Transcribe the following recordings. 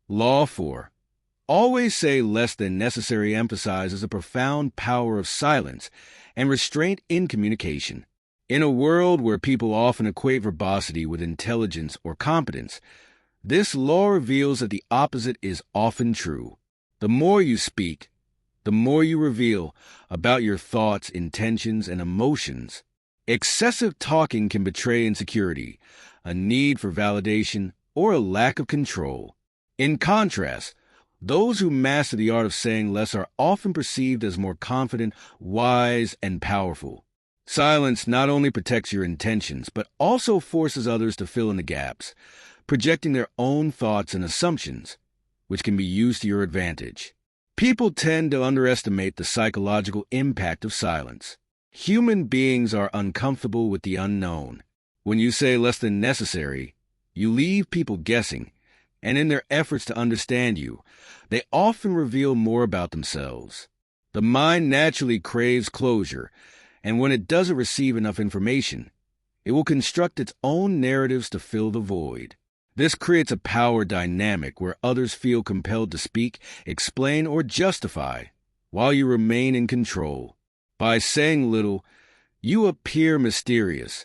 Law 4. Always say less than necessary emphasizes the profound power of silence and restraint in communication. In a world where people often equate verbosity with intelligence or competence, this law reveals that the opposite is often true. The more you speak, the more you reveal about your thoughts, intentions, and emotions. Excessive talking can betray insecurity, a need for validation, or a lack of control. In contrast, those who master the art of saying less are often perceived as more confident, wise, and powerful. Silence not only protects your intentions, but also forces others to fill in the gaps, projecting their own thoughts and assumptions, which can be used to your advantage. People tend to underestimate the psychological impact of silence. Human beings are uncomfortable with the unknown. When you say less than necessary, you leave people guessing, and in their efforts to understand you, they often reveal more about themselves. The mind naturally craves closure, and when it doesn't receive enough information, it will construct its own narratives to fill the void. This creates a power dynamic where others feel compelled to speak, explain, or justify, while you remain in control. By saying little, you appear mysterious,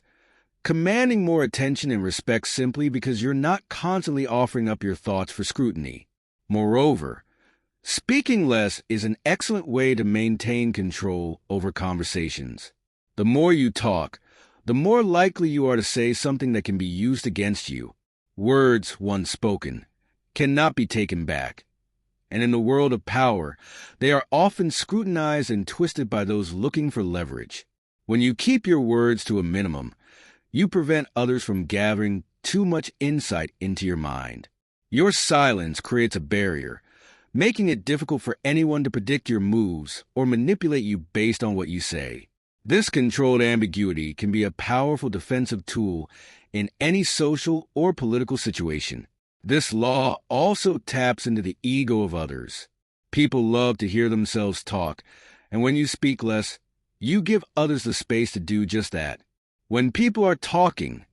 commanding more attention and respect simply because you're not constantly offering up your thoughts for scrutiny. Moreover, speaking less is an excellent way to maintain control over conversations. The more you talk, the more likely you are to say something that can be used against you. Words, once spoken, cannot be taken back. And in the world of power, they are often scrutinized and twisted by those looking for leverage. When you keep your words to a minimum, you prevent others from gathering too much insight into your mind. Your silence creates a barrier, making it difficult for anyone to predict your moves or manipulate you based on what you say. This controlled ambiguity can be a powerful defensive tool in any social or political situation. This law also taps into the ego of others. People love to hear themselves talk, and when you speak less, you give others the space to do just that. When people are talking,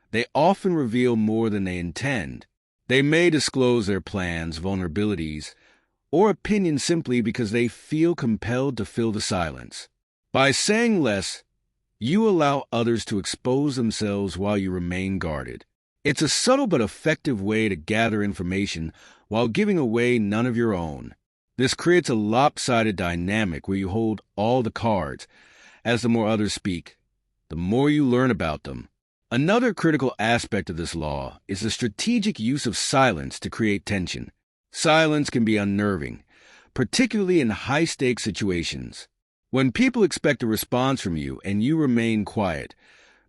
they often reveal more than they intend. They may disclose their plans, vulnerabilities, or opinions simply because they feel compelled to fill the silence. By saying less, you allow others to expose themselves while you remain guarded. It's a subtle but effective way to gather information while giving away none of your own. This creates a lopsided dynamic where you hold all the cards, as the more others speak, the more you learn about them. Another critical aspect of this law is the strategic use of silence to create tension. Silence can be unnerving, particularly in high-stakes situations. When people expect a response from you and you remain quiet,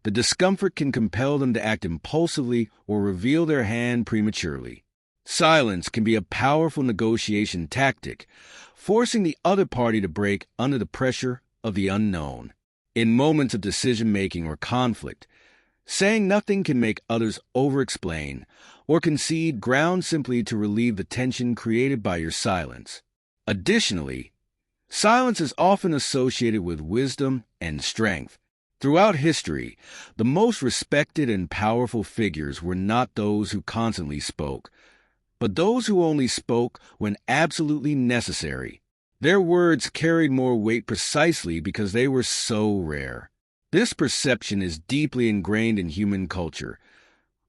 the discomfort can compel them to act impulsively or reveal their hand prematurely. Silence can be a powerful negotiation tactic, forcing the other party to break under the pressure of the unknown. In moments of decision-making or conflict, saying nothing can make others over-explain or concede ground simply to relieve the tension created by your silence. Additionally, silence is often associated with wisdom and strength. Throughout history, the most respected and powerful figures were not those who constantly spoke, but those who only spoke when absolutely necessary. Their words carried more weight precisely because they were so rare. This perception is deeply ingrained in human culture.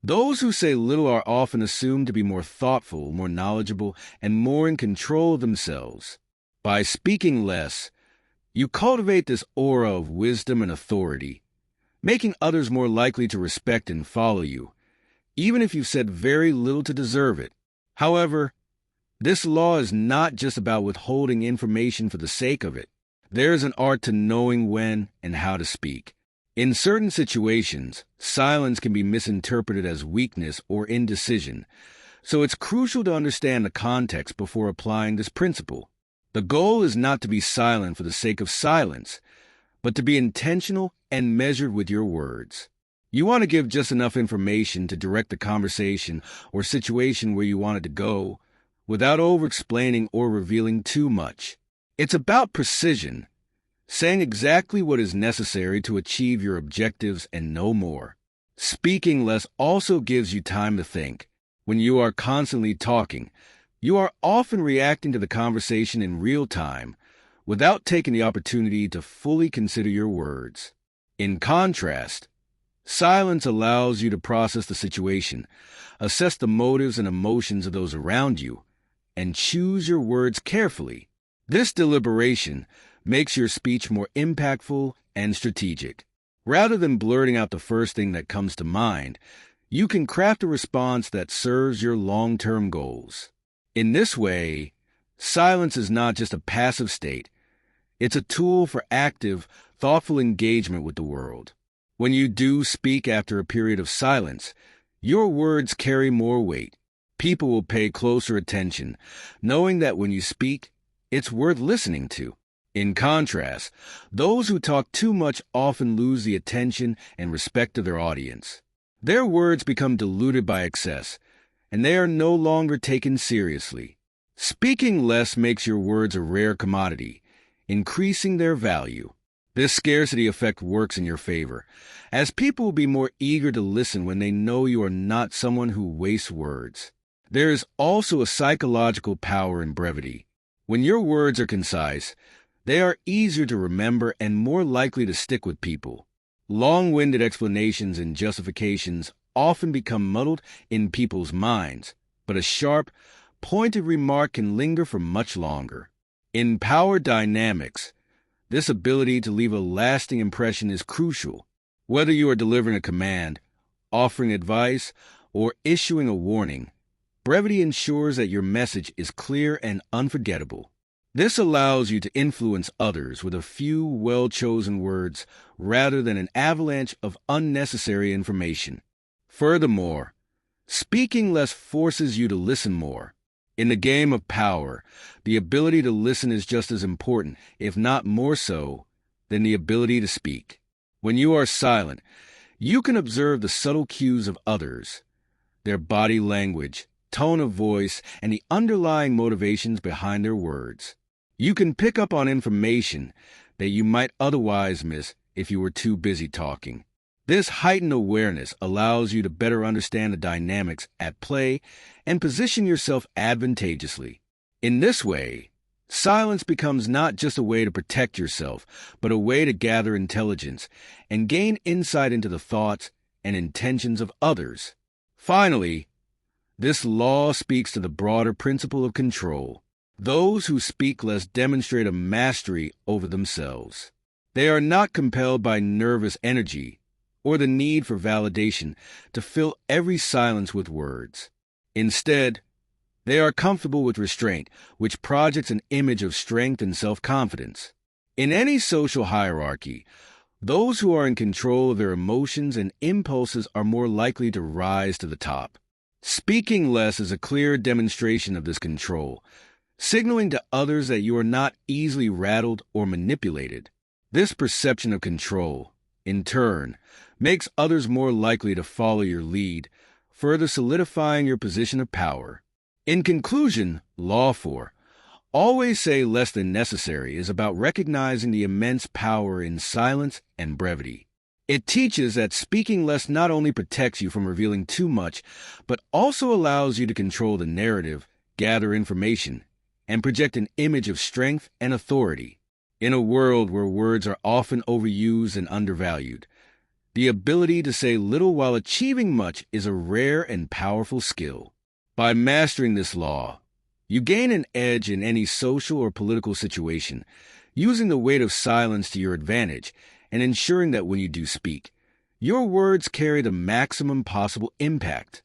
Those who say little are often assumed to be more thoughtful, more knowledgeable, and more in control of themselves. By speaking less, you cultivate this aura of wisdom and authority, making others more likely to respect and follow you, even if you've said very little to deserve it. However, this law is not just about withholding information for the sake of it. There is an art to knowing when and how to speak. In certain situations, silence can be misinterpreted as weakness or indecision, so it's crucial to understand the context before applying this principle. The goal is not to be silent for the sake of silence, but to be intentional and measured with your words. You want to give just enough information to direct the conversation or situation where you want it to go, without over-explaining or revealing too much. It's about precision, saying exactly what is necessary to achieve your objectives and no more. Speaking less also gives you time to think. When you are constantly talking, You are often reacting to the conversation in real time without taking the opportunity to fully consider your words. In contrast, silence allows you to process the situation, assess the motives and emotions of those around you, and choose your words carefully. This deliberation makes your speech more impactful and strategic. Rather than blurting out the first thing that comes to mind, you can craft a response that serves your long-term goals. In this way, silence is not just a passive state. It's a tool for active, thoughtful engagement with the world. When you do speak after a period of silence, your words carry more weight. People will pay closer attention, knowing that when you speak, it's worth listening to. In contrast, those who talk too much often lose the attention and respect of their audience. Their words become diluted by excess, and they are no longer taken seriously. Speaking less makes your words a rare commodity, increasing their value. This scarcity effect works in your favor, as people will be more eager to listen when they know you are not someone who wastes words. There is also a psychological power in brevity. When your words are concise, they are easier to remember and more likely to stick with people. Long-winded explanations and justifications often become muddled in people's minds, but a sharp, pointed remark can linger for much longer. In power dynamics, this ability to leave a lasting impression is crucial. Whether you are delivering a command, offering advice, or issuing a warning, brevity ensures that your message is clear and unforgettable. This allows you to influence others with a few well-chosen words rather than an avalanche of unnecessary information. Furthermore, speaking less forces you to listen more. In the game of power, the ability to listen is just as important, if not more so, than the ability to speak. When you are silent, you can observe the subtle cues of others, their body language, tone of voice, and the underlying motivations behind their words. You can pick up on information that you might otherwise miss if you were too busy talking. This heightened awareness allows you to better understand the dynamics at play and position yourself advantageously. In this way, silence becomes not just a way to protect yourself, but a way to gather intelligence and gain insight into the thoughts and intentions of others. Finally, this law speaks to the broader principle of control. Those who speak less demonstrate a mastery over themselves. They are not compelled by nervous energy or the need for validation to fill every silence with words. Instead, they are comfortable with restraint, which projects an image of strength and self-confidence. In any social hierarchy, those who are in control of their emotions and impulses are more likely to rise to the top. Speaking less is a clear demonstration of this control, signaling to others that you are not easily rattled or manipulated. This perception of control, in turn, makes others more likely to follow your lead, further solidifying your position of power. In conclusion, Law 4, always say less than necessary, is about recognizing the immense power in silence and brevity. It teaches that speaking less not only protects you from revealing too much, but also allows you to control the narrative, gather information, and project an image of strength and authority. In a world where words are often overused and undervalued, the ability to say little while achieving much is a rare and powerful skill. By mastering this law, you gain an edge in any social or political situation, using the weight of silence to your advantage and ensuring that when you do speak, your words carry the maximum possible impact.